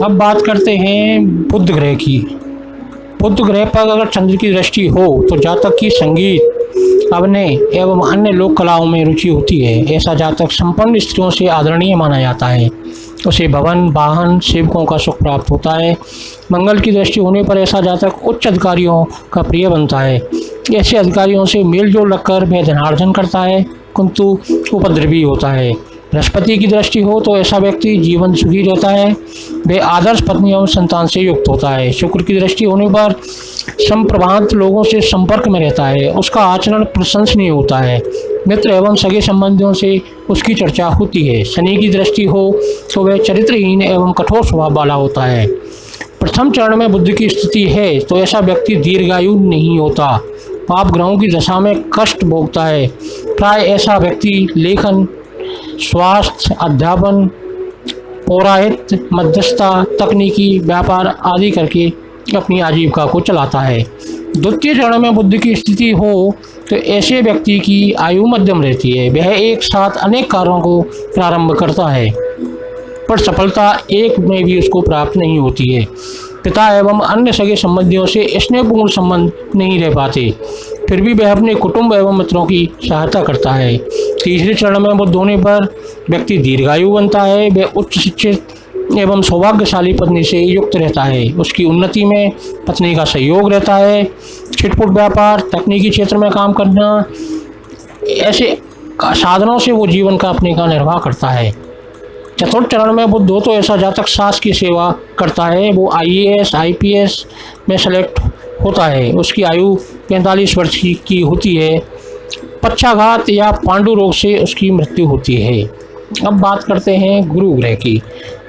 अब बात करते हैं बुध ग्रह की। बुध ग्रह पर अगर चंद्र की दृष्टि हो तो जातक की संगीत, अभिनय एवं अन्य लोक कलाओं में रुचि होती है। ऐसा जातक संपन्न स्त्रियों से आदरणीय माना जाता है। उसे भवन, वाहन, सेवकों का सुख प्राप्त होता है। मंगल की दृष्टि होने पर ऐसा जातक उच्च अधिकारियों का प्रिय बनता है। ऐसे अधिकारियों से मेल जोल रखकर वह धनार्जन करता है, किंतु उपद्रवी होता है। बृहस्पति की दृष्टि हो तो ऐसा व्यक्ति जीवन सुखी रहता है। वह आदर्श पत्नी एवं संतान से युक्त होता है। शुक्र की दृष्टि होने पर संप्रभात लोगों से संपर्क में रहता है। उसका आचरण प्रशंसनीय होता है। मित्र एवं सगे संबंधियों से उसकी चर्चा होती है। शनि की दृष्टि हो तो वह चरित्रहीन एवं कठोर स्वभाव वाला होता है। प्रथम चरण में बुध की स्थिति है तो ऐसा व्यक्ति दीर्घायु नहीं होता। पाप ग्रहों की दशा में कष्ट भोगता है। प्राय ऐसा व्यक्ति लेखन, स्वास्थ्य, अध्यापन, पौराहित, मध्यस्थता, तकनीकी, व्यापार आदि करके अपनी आजीविका को चलाता है। द्वितीय चरण में बुध की स्थिति हो तो ऐसे व्यक्ति की आयु मध्यम रहती है। वह एक साथ अनेक कार्यों को प्रारंभ करता है, पर सफलता एक में भी उसको प्राप्त नहीं होती है। पिता एवं अन्य सगे संबंधियों से स्नेहपूर्ण संबंध नहीं रह पाते, फिर भी वह अपने कुटुंब एवं मित्रों की सहायता करता है। तीसरे चरण में बुध होने पर व्यक्ति दीर्घायु बनता है। वह उच्च शिक्षित एवं सौभाग्यशाली पत्नी से युक्त रहता है। उसकी उन्नति में पत्नी का सहयोग रहता है। छिटपुट व्यापार, तकनीकी क्षेत्र में काम करना, ऐसे साधनों से वो जीवन का अपने का निर्वाह करता है। चतुर्थ चरण में बुध हो तो ऐसा जातक सास की सेवा करता है। वो IAS, IPS में सेलेक्ट होता है। उसकी आयु 45 वर्ष की होती है। पक्षाघात या पांडु रोग से उसकी मृत्यु होती है। अब बात करते हैं गुरु ग्रह की।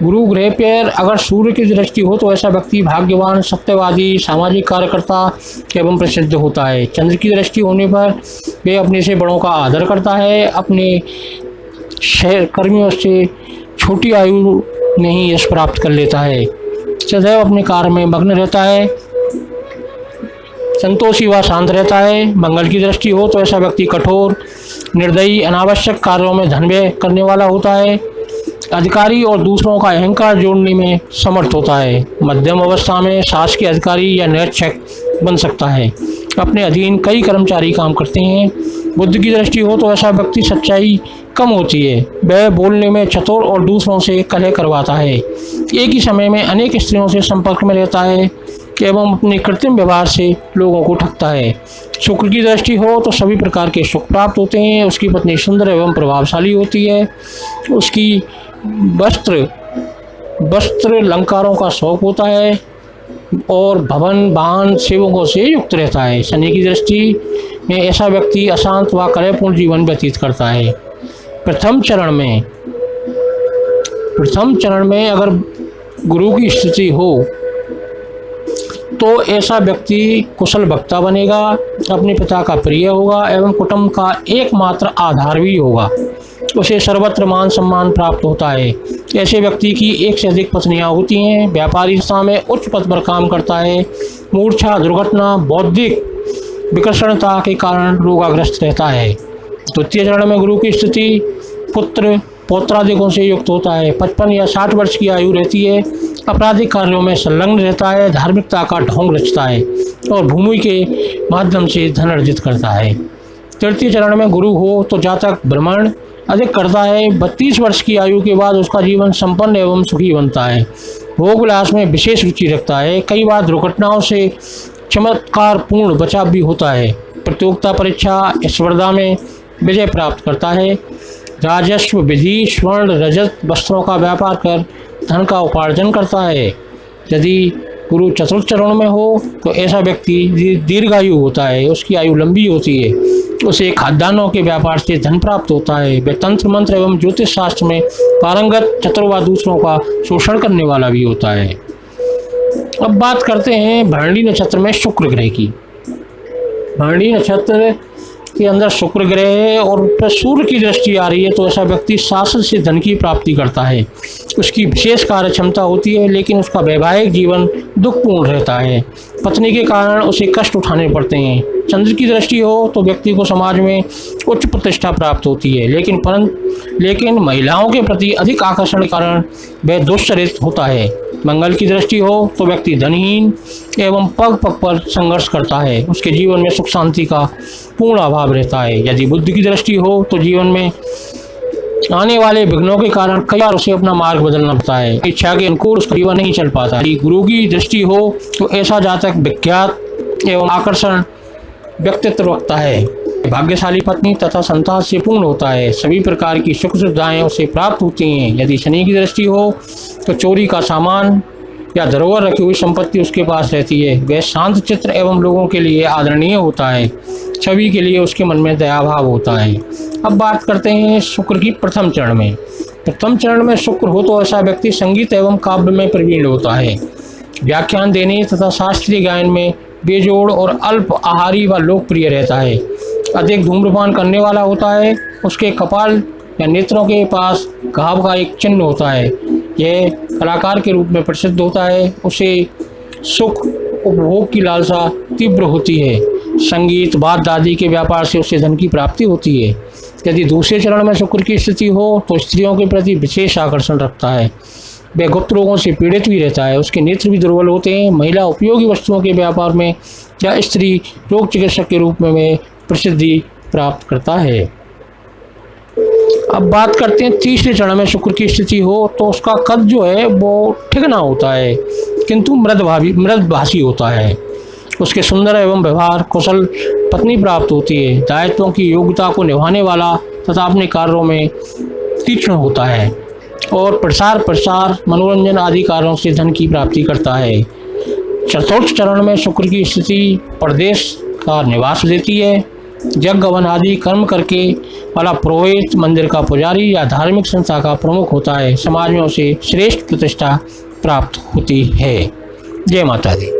गुरु ग्रह पर अगर सूर्य की दृष्टि हो तो ऐसा व्यक्ति भाग्यवान, सत्यवादी, सामाजिक कार्यकर्ता एवं प्रसिद्ध होता है। चंद्र की दृष्टि होने पर वह अपने से बड़ों का आदर करता है। अपने सहकर्मियों से छोटी आयु में ही यश प्राप्त कर लेता है। सदैव अपने कार्य में मग्न रहता है। संतोषी व शांत रहता है। मंगल की दृष्टि हो तो ऐसा व्यक्ति कठोर, निर्दयी, अनावश्यक कार्यों में धन व्यय करने वाला होता है। अधिकारी और दूसरों का अहंकार जोड़ने में समर्थ होता है। मध्यम अवस्था में शासकीय अधिकारी या निरीक्षक बन सकता है। अपने अधीन कई कर्मचारी काम करते हैं। बुध की दृष्टि हो तो ऐसा व्यक्ति सच्चाई कम होती है। वह बोलने में चतुर और दूसरों से कलह करवाता है। एक ही समय में अनेक स्त्रियों से संपर्क में रहता है एवं अपने कृत्रिम व्यवहार से लोगों को ठगता है। शुक्र की दृष्टि हो तो सभी प्रकार के सुख प्राप्त होते हैं। उसकी पत्नी सुंदर एवं प्रभावशाली होती है। उसकी वस्त्र अलंकारों का शौक होता है और भवन, वाहन, सेवकों से युक्त रहता है। शनि की दृष्टि में ऐसा व्यक्ति अशांत व कलहपूर्ण जीवन व्यतीत करता है। प्रथम चरण में अगर गुरु की स्थिति हो तो ऐसा व्यक्ति कुशल वक्ता बनेगा, अपने पिता का प्रिय होगा एवं कुटुंब का एकमात्र आधार भी होगा। उसे सर्वत्र मान सम्मान प्राप्त होता है। ऐसे व्यक्ति की एक से अधिक पत्नियां होती हैं। व्यापारी संस्था में उच्च पद पर काम करता है। मूर्छा, दुर्घटना, बौद्धिक विकर्षणता के कारण रोगाग्रस्त रहता है। द्वितीय चरण में गुरु की स्थिति पुत्र पौत्रादिकों से युक्त होता है। 55 या 60 वर्ष की आयु रहती है। आपराधिक कार्यों में संलग्न रहता है। धार्मिकता का ढोंग रचता है और भूमि के माध्यम से धन अर्जित करता है। तृतीय चरण में गुरु हो तो जातक भ्रमण अधिक करता है। 32 वर्ष की आयु के बाद उसका जीवन संपन्न एवं सुखी बनता है। भोग विलास में विशेष रुचि रखता है। कई बार दुर्घटनाओं से चमत्कार पूर्ण बचाव भी होता है। प्रतियोगिता परीक्षा, स्पर्धा में विजय प्राप्त करता है। राजस्व, विधि, स्वर्ण, रजत वस्त्रों का व्यापार कर धन का उपार्जन करता है। यदि गुरु चतुर्थ चरण में हो तो ऐसा व्यक्ति दीर्घायु होता है। उसकी आयु लंबी होती है। उसे खाद्यान्नों के व्यापार से धन प्राप्त होता है। वह तंत्र मंत्र एवं ज्योतिष शास्त्र में पारंगत, चतुर व दूसरों का शोषण करने वाला भी होता है। अब बात करते हैं भरणी नक्षत्र में शुक्र ग्रह की। भरणी नक्षत्र के अंदर शुक्र ग्रह है और उस पर सूर्य की दृष्टि आ रही है तो ऐसा व्यक्ति शासन से धन की प्राप्ति करता है। उसकी विशेष कार्य क्षमता होती है, लेकिन उसका वैवाहिक जीवन दुखपूर्ण रहता है। पत्नी के कारण उसे कष्ट उठाने पड़ते हैं। चंद्र की दृष्टि हो तो व्यक्ति को समाज में उच्च प्रतिष्ठा प्राप्त होती है, लेकिन महिलाओं के प्रति अधिक आकर्षण के कारण वह दुश्चरित होता है। मंगल की दृष्टि हो तो व्यक्ति धनहीन एवं पग पग पर संघर्ष करता है। उसके जीवन में सुख शांति का पूर्ण अभाव रहता है। यदि बुध की दृष्टि हो तो जीवन में आने वाले विघ्नों के कारण कई बार उसे अपना मार्ग बदलना पड़ता है। इच्छा के अनुकूल उसका जीवन नहीं चल पाता। यदि गुरु की दृष्टि हो तो ऐसा जातक विख्यात एवं आकर्षण व्यक्तित्व रखता है। भाग्यशाली पत्नी तथा संतान से पूर्ण होता है। सभी प्रकार की सुख सुविधाएं उसे प्राप्त होती हैं। यदि शनि की दृष्टि हो तो चोरी का सामान या धरोहर रखी हुई संपत्ति उसके पास रहती है। वह शांत चित्र एवं लोगों के लिए आदरणीय होता है। सभी के लिए उसके मन में दया भाव होता है। अब बात करते हैं शुक्र की प्रथम चरण में। प्रथम चरण में शुक्र हो तो ऐसा व्यक्ति संगीत एवं काव्य में प्रवीण होता है। व्याख्यान देने तथा शास्त्रीय गायन में बेजोड़ और अल्प आहारी व लोकप्रिय रहता है। अधिक धूम्रपान करने वाला होता है। उसके कपाल या नेत्रों के पास घाव का एक चिन्ह होता है। यह कलाकार के रूप में प्रसिद्ध होता है। उसे सुख उपभोग की लालसा तीव्र होती है। संगीत वाद्य आदि के व्यापार से उसे धन की प्राप्ति होती है। यदि दूसरे चरण में शुक्र की स्थिति हो तो स्त्रियों के प्रति विशेष आकर्षण रखता है। वह गुप्त रोगों से पीड़ित भी रहता है। उसके नेत्र भी दुर्बल होते हैं। महिला उपयोगी वस्तुओं के व्यापार में या स्त्री रोग चिकित्सक के रूप में वह प्रसिद्धि प्राप्त करता है। अब बात करते हैं तीसरे चरण में शुक्र की स्थिति हो तो उसका कद जो है वो ठिकना होता है, किंतु मृदभाषी होता है। उसके सुंदर एवं व्यवहार कुशल पत्नी प्राप्त होती है। दायित्वों की योग्यता को निभाने वाला तथा अपने कार्यों में तीक्ष्ण होता है और प्रसार मनोरंजन आदि कार्यों से धन की प्राप्ति करता है। चतुर्थ चरण में शुक्र की स्थिति प्रदेश का निवास देती है। यज्ञ हवन आदि कर्म करके वाला पुरोहित, मंदिर का पुजारी या धार्मिक संस्था का प्रमुख होता है। समाज में उसे श्रेष्ठ प्रतिष्ठा प्राप्त होती है। जय माता दी।